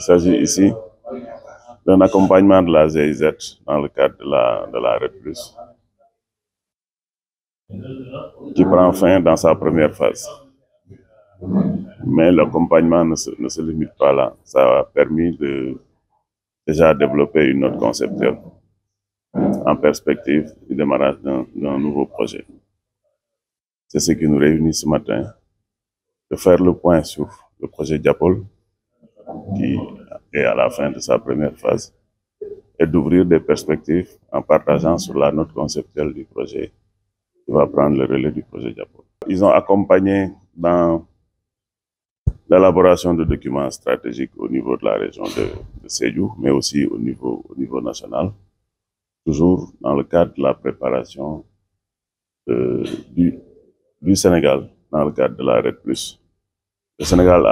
Il s'agit ici d'un accompagnement de la GIZ dans le cadre de la RED+, qui prend fin dans sa première phase. Mais l'accompagnement ne se limite pas là. Ça a permis de déjà développer une note conceptuelle en perspective du démarrage d'un nouveau projet. C'est ce qui nous réunit ce matin, de faire le point sur le projet Diapol, qui est à la fin de sa première phase, et d'ouvrir des perspectives en partageant sur la note conceptuelle du projet qui va prendre le relais du projet Diapol. Ils ont accompagné dans l'élaboration de documents stratégiques au niveau de la région de Sédhiou, mais aussi au niveau national, toujours dans le cadre de la préparation du Sénégal, dans le cadre de la RED+. Le Sénégal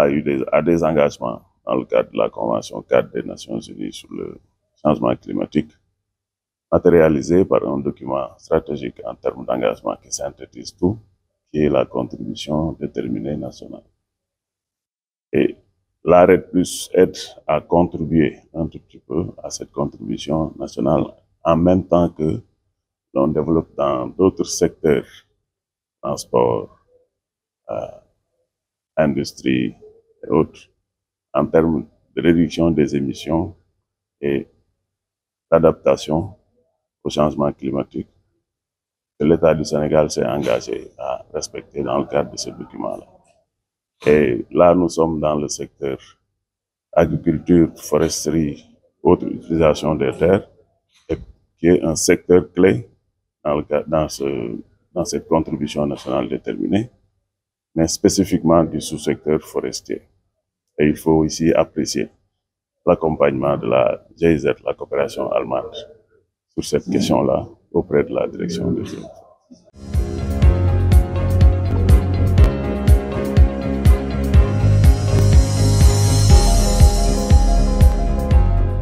a des engagements dans le cadre de la Convention cadre des Nations Unies sur le changement climatique, matérialisé par un document stratégique en termes d'engagement qui synthétise tout, qui est la contribution déterminée nationale. Et la RED+ aide à contribuer un tout petit peu à cette contribution nationale en même temps que l'on développe dans d'autres secteurs, transport, industrie et autres, en termes de réduction des émissions et d'adaptation au changement climatique, que l'État du Sénégal s'est engagé à respecter dans le cadre de ce document-là. Et là, nous sommes dans le secteur agriculture, foresterie, autre utilisation des terres, qui est un secteur clé dans cette contribution nationale déterminée, mais spécifiquement du sous-secteur forestier. Et il faut ici apprécier l'accompagnement de la GIZ, la coopération allemande, sur cette question-là, auprès de la direction des eaux.